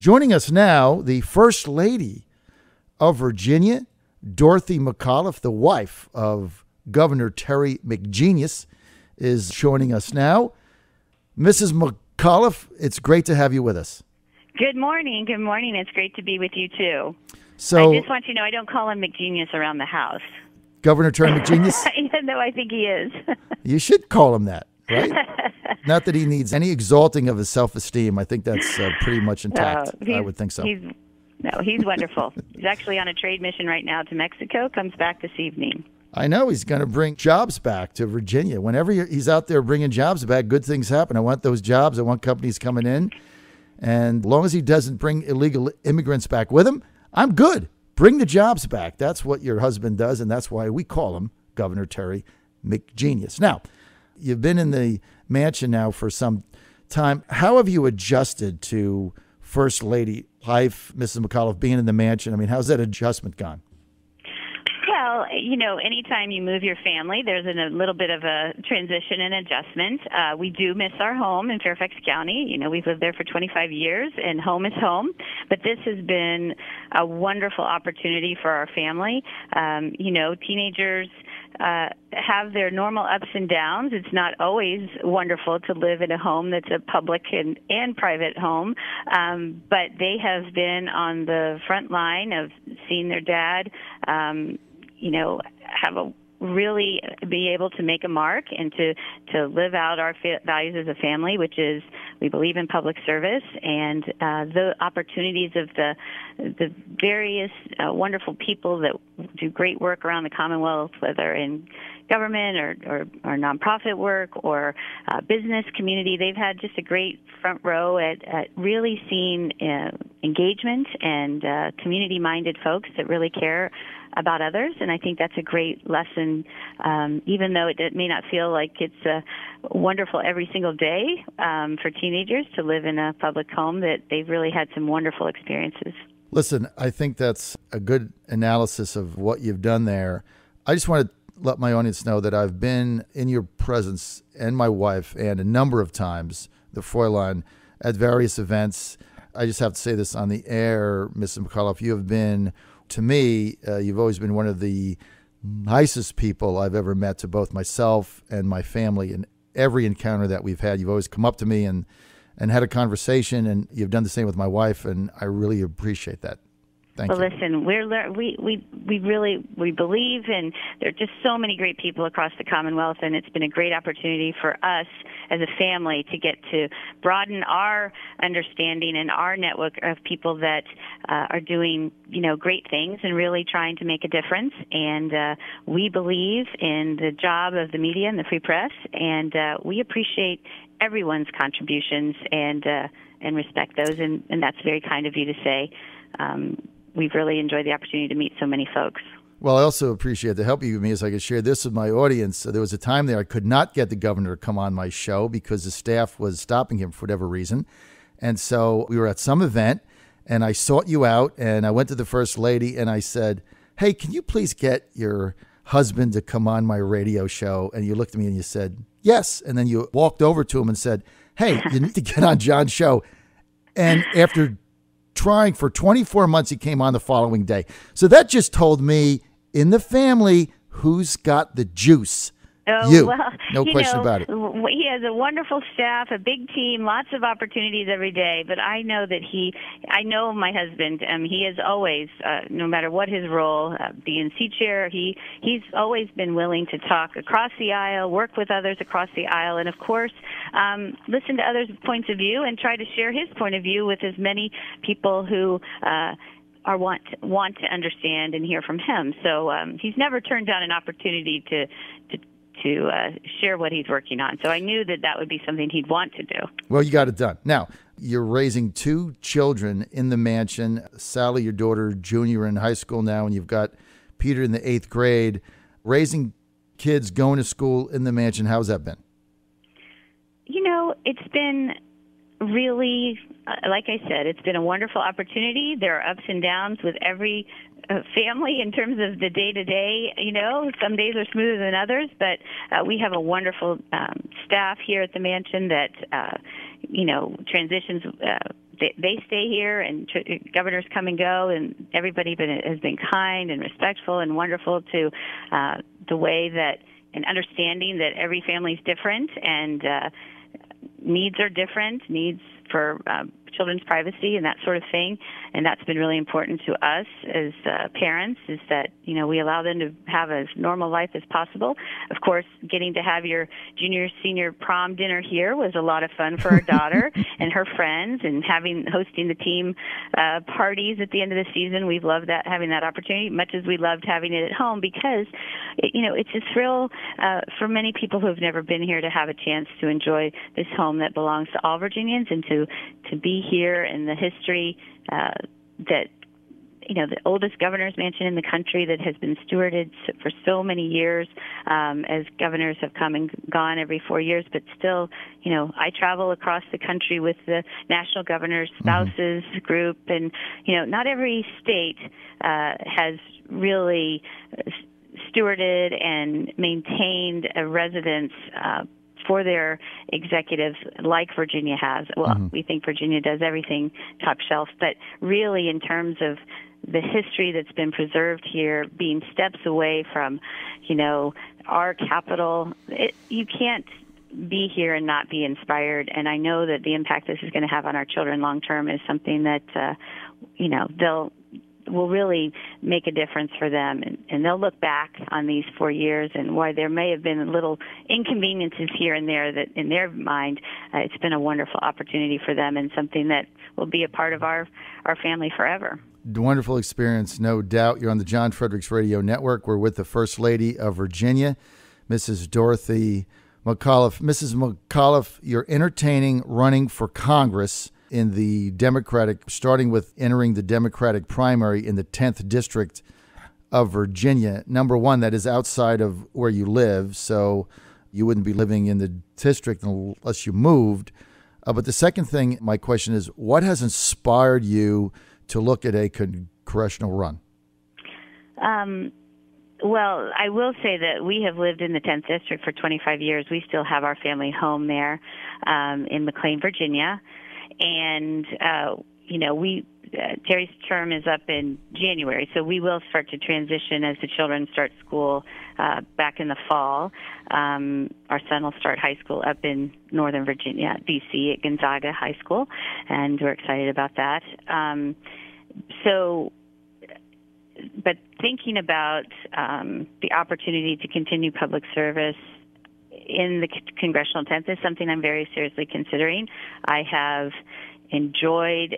Joining us now, the First Lady of Virginia, Dorothy McAuliffe, the wife of Governor Terry McGenius, is joining us now. Mrs. McAuliffe, it's great to have you with us. Good morning. Good morning. It's great to be with you, too. So, I just want you to know I don't call him McGenius around the house. Governor Terry McGenius? Even though I think he is. You should call him that, right? Not that he needs any exalting of his self-esteem. I think that's pretty much intact. I would think so. He's wonderful. He's actually on a trade mission right now to Mexico, comes back this evening. I know he's going to bring jobs back to Virginia. Whenever he's out there bringing jobs back, good things happen. I want those jobs. I want companies coming in. And as long as he doesn't bring illegal immigrants back with him, I'm good. Bring the jobs back. That's what your husband does, and that's why we call him Governor Terry McGenius. Now, you've been in the mansion now for some time. How have you adjusted to First Lady life, Mrs. McAuliffe, being in the mansion? I mean, how's that adjustment gone? Well, anytime you move your family, there's a little bit of a transition and adjustment. We do miss our home in Fairfax County. We've lived there for 25 years, and home is home. But this has been a wonderful opportunity for our family. Teenagers have their normal ups and downs. It's not always wonderful to live in a home that's a public and private home, but they have been on the front line of seeing their dad really be able to make a mark and to live out our values as a family, which is we believe in public service and the opportunities of the various wonderful people that do great work around the Commonwealth, whether in government or nonprofit work or business community. They've had just a great front row at really seeing engagement and community-minded folks that really care about others, and I think that's a great lesson, even though it may not feel like it's wonderful every single day for teenagers to live in a public home, that they've really had some wonderful experiences. Listen, I think that's a good analysis of what you've done there. I just want to let my audience know that I've been in your presence and my wife and a number of times, the Fräulein, at various events. I just have to say this on the air, Mrs. McAuliffe, you have been, to me, you've always been one of the nicest people I've ever met to both myself and my family. In every encounter that we've had, you've always come up to me and had a conversation, and you've done the same with my wife, and I really appreciate that. Thank you. Listen, we believe, and there are just so many great people across the Commonwealth, and it's been a great opportunity for us as a family to get to broaden our understanding and our network of people that are doing, great things and really trying to make a difference. And we believe in the job of the media and the free press, and we appreciate everyone's contributions and respect those, and that's very kind of you to say. We've really enjoyed the opportunity to meet so many folks. Well, I also appreciate the help you give me as I could share this with my audience. There was a time there I could not get the governor to come on my show because the staff was stopping him for whatever reason. And so we were at some event, and I sought you out, and I went to the First Lady, and I said, hey, can you please get your husband to come on my radio show? And you looked at me and you said, yes. And then you walked over to him and said, hey, you need to get on John's show. And after trying for 24 months, he came on the following day. So that just told me, in the family, who's got the juice? Oh, you. Well, no question about it. He has a wonderful staff, a big team, lots of opportunities every day. But I know that I know my husband. He is always, no matter what his role, DNC chair, he's always been willing to talk across the aisle, work with others across the aisle, and of course, listen to others' points of view and try to share his point of view with as many people who want to understand and hear from him. So he's never turned down an opportunity to share what he's working on. So I knew that would be something he'd want to do. Well, you got it done. Now, you're raising two children in the mansion. Sally, your daughter, junior in high school now, and you've got Peter in the 8th grade. Raising kids, going to school in the mansion, how's that been? It's been really, like I said, it's been a wonderful opportunity. There are ups and downs with every family in terms of the day-to-day. Some days are smoother than others, but we have a wonderful staff here at the mansion that, transitions they stay here, and governors come and go, and everybody has been kind and respectful and wonderful to the way that, and understanding that every family is different, and needs are different, needs for children's privacy and that sort of thing. And that's been really important to us as parents, is that, we allow them to have as normal life as possible. Of course, getting to have your junior, senior prom dinner here was a lot of fun for our daughter and her friends, and hosting the team parties at the end of the season. We've loved having that opportunity, much as we loved having it at home, because, it's a thrill for many people who have never been here to have a chance to enjoy this home that belongs to all Virginians, and to be here in the history that, the oldest governor's mansion in the country that has been stewarded for so many years, as governors have come and gone every 4 years. But still, I travel across the country with the National Governor's Spouses group, and, not every state has really stewarded and maintained a residence for their executives like Virginia has. Well, we think Virginia does everything top shelf, but really in terms of the history that's been preserved here, being steps away from, our capital, you can't be here and not be inspired. And I know that the impact this is going to have on our children long term is something that, will really make a difference for them, and they'll look back on these 4 years, and why there may have been little inconveniences here and there, that in their mind it's been a wonderful opportunity for them, and something that will be a part of our family forever. Wonderful experience, no doubt. You're on the John Fredericks Radio Network. We're with the First Lady of Virginia, Mrs. Dorothy McAuliffe. Mrs. McAuliffe, you're entertaining running for Congress in the Democratic, starting with entering the Democratic primary in the 10th District of Virginia. Number one, that is outside of where you live, so you wouldn't be living in the district unless you moved. But the second thing, my question is, what has inspired you to look at a congressional run? Well, I will say that we have lived in the 10th District for 25 years. We still have our family home there in McLean, Virginia. And, Terry's term is up in January, so we will start to transition as the children start school back in the fall. Our son will start high school up in Northern Virginia, D.C., at Gonzaga High School, and we're excited about that. But thinking about the opportunity to continue public service in the Congressional 10th is something I'm very seriously considering. I have enjoyed,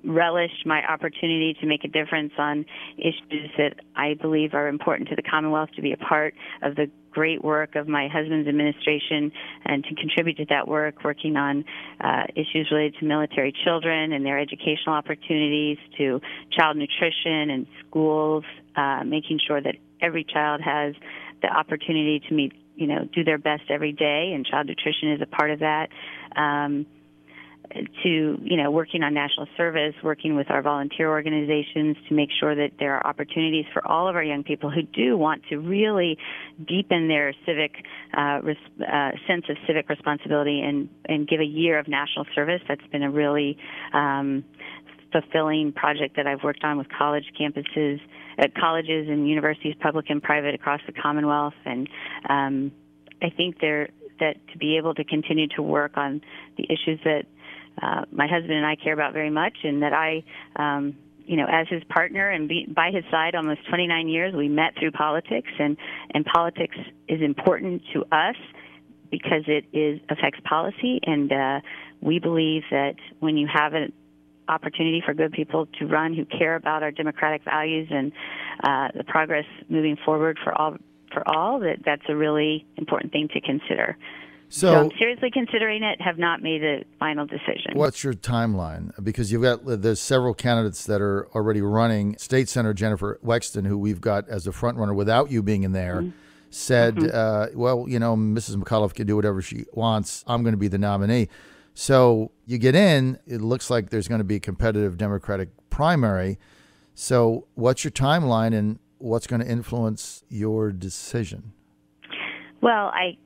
relished my opportunity to make a difference on issues that I believe are important to the Commonwealth, to be a part of the great work of my husband's administration and to contribute to that work, working on issues related to military children and their educational opportunities, to child nutrition and schools, making sure that every child has the opportunity to do their best every day, and child nutrition is a part of that. To, working on national service, working with our volunteer organizations to make sure that there are opportunities for all of our young people who do want to really deepen their civic sense of civic responsibility and give a year of national service. That's been a really fulfilling project that I've worked on with college campuses, at colleges and universities, public and private, across the Commonwealth. And I think that to be able to continue to work on the issues that my husband and I care about very much, and that I, as his partner and by his side almost 29 years, we met through politics, and politics is important to us because it affects policy, and we believe that when you have an opportunity for good people to run who care about our democratic values and the progress moving forward for all, that's a really important thing to consider. So I'm seriously considering it, have not made a final decision. What's your timeline? Because there's several candidates that are already running. State Senator Jennifer Wexton, who we've got as the front runner without you being in there, said, Mrs. McAuliffe can do whatever she wants. I'm going to be the nominee. So you get in, it looks like there's going to be a competitive Democratic primary. So what's your timeline, and what's going to influence your decision? Well, I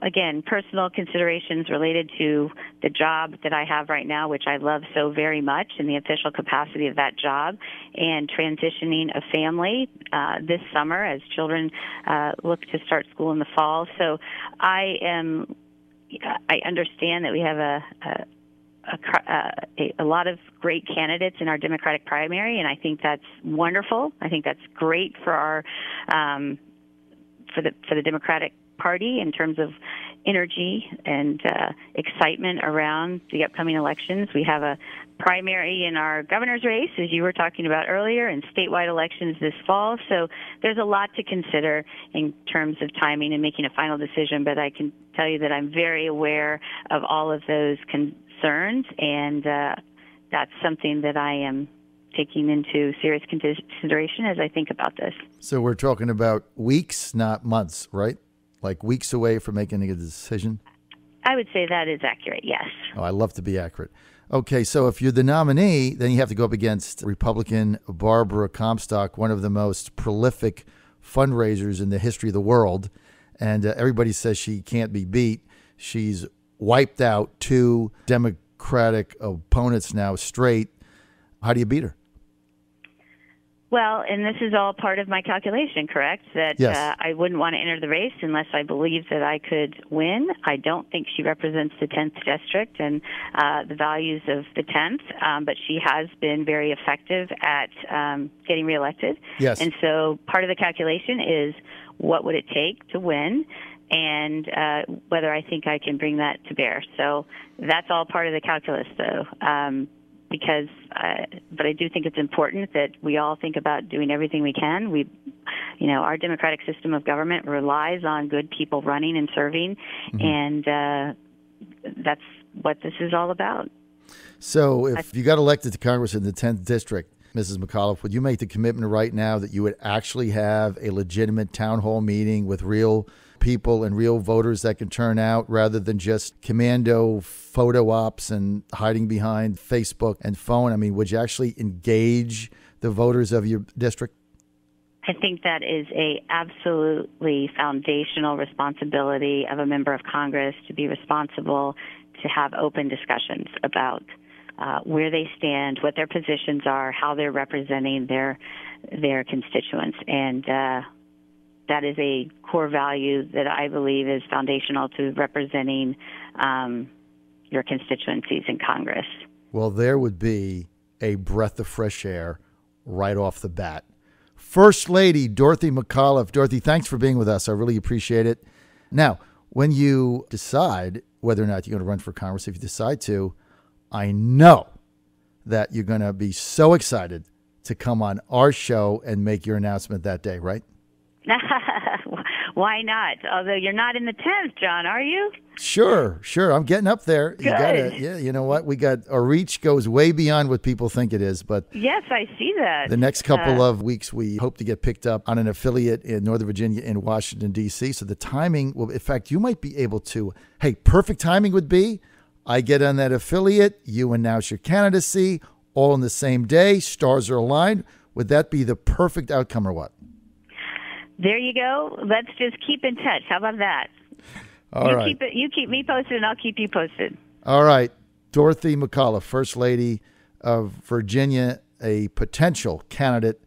again, personal considerations related to the job that I have right now, which I love so very much, in the official capacity of that job, and transitioning a family this summer as children look to start school in the fall. So I understand that we have a lot of great candidates in our Democratic primary, and I think that's wonderful. I think that's great for our for the Democratic Party in terms of energy and excitement around the upcoming elections. We have a primary in our governor's race, as you were talking about earlier, and statewide elections this fall. So there's a lot to consider in terms of timing and making a final decision, but I can tell you that I'm very aware of all of those concerns, and that's something that I am taking into serious consideration as I think about this. So we're talking about weeks, not months, right? Like weeks away from making a decision? I would say that is accurate, yes. Oh, I love to be accurate. Okay, so if you're the nominee, then you have to go up against Republican Barbara Comstock, one of the most prolific fundraisers in the history of the world. And everybody says she can't be beat. She's wiped out two Democratic opponents now straight. How do you beat her? Well, and this is all part of my calculation, correct? That yes. I wouldn't want to enter the race unless I believe that I could win. I don't think she represents the 10th district and the values of the 10th, but she has been very effective at getting reelected. Yes. And so part of the calculation is what would it take to win, and whether I think I can bring that to bear. So that's all part of the calculus, though. But I do think it's important that we all think about doing everything we can. Our democratic system of government relies on good people running and serving, and that's what this is all about. So if you got elected to Congress in the 10th district, Mrs. McAuliffe, would you make the commitment right now that you would actually have a legitimate town hall meeting with real people and real voters that can turn out, rather than just commando photo ops and hiding behind Facebook and phone? I mean, would you actually engage the voters of your district? I think that is a absolutely foundational responsibility of a member of Congress, to be responsible, to have open discussions about where they stand, what their positions are, how they're representing their constituents. And that is a core value that I believe is foundational to representing your constituencies in Congress. Well, there would be a breath of fresh air right off the bat. First Lady Dorothy McAuliffe. Dorothy, thanks for being with us. I really appreciate it. Now, when you decide whether or not you're going to run for Congress, if you decide to, I know that you're going to be so excited to come on our show and make your announcement that day, right? Why not? Although you're not in the 10th, John, are you? Sure. I'm getting up there. Good. You know what? Our reach goes way beyond what people think it is. But yes, I see that. The next couple of weeks, we hope to get picked up on an affiliate in Northern Virginia in Washington, D.C. So the timing will, in fact, you might be able to, perfect timing would be, I get on that affiliate, you announce your candidacy, all on the same day, stars are aligned. Would that be the perfect outcome or what? There you go. Let's just keep in touch. How about that? All right. You keep me posted, and I'll keep you posted. All right. Dorothy McAuliffe, First Lady of Virginia, a potential candidate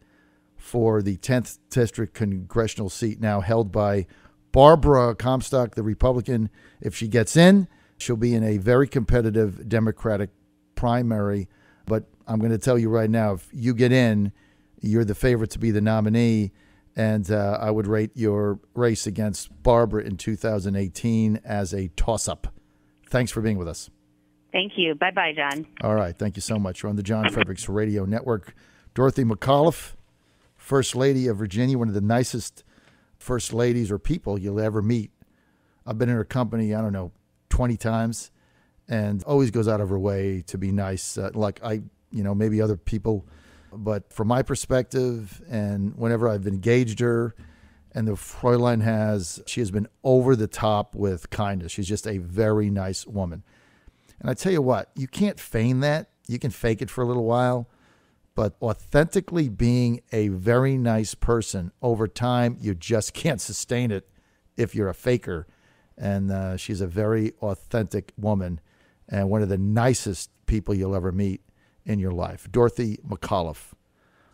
for the 10th District Congressional seat now held by Barbara Comstock, the Republican. If she gets in, she'll be in a very competitive Democratic primary. But I'm going to tell you right now, if you get in, you're the favorite to be the nominee. And I would rate your race against Barbara in 2018 as a toss-up. Thanks for being with us. Thank you. Bye-bye, John. All right. Thank you so much. You're on the John Fredericks Radio Network. Dorothy McAuliffe, First Lady of Virginia, one of the nicest first ladies or people you'll ever meet. I've been in her company, 20 times, and always goes out of her way to be nice. Maybe other people. But from my perspective, and whenever I've engaged her, and the Fräulein she has been over the top with kindness. She's just a very nice woman. And I tell you what, you can't feign that. You can fake it for a little while, but authentically being a very nice person over time, you just can't sustain it if you're a faker. And she's a very authentic woman and one of the nicest people you'll ever meet in your life. Dorothy McAuliffe.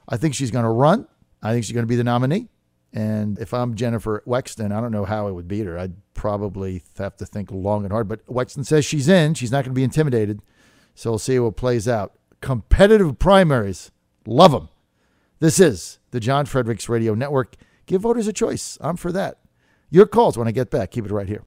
I think she's going to run. I think she's going to be the nominee. And if I'm Jennifer Wexton, I don't know how I would beat her. I'd probably have to think long and hard. But Wexton says she's in. She's not going to be intimidated. So we'll see how it plays out. Competitive primaries. Love them. This is the John Fredericks Radio Network. Give voters a choice. I'm for that. Your calls when I get back. Keep it right here.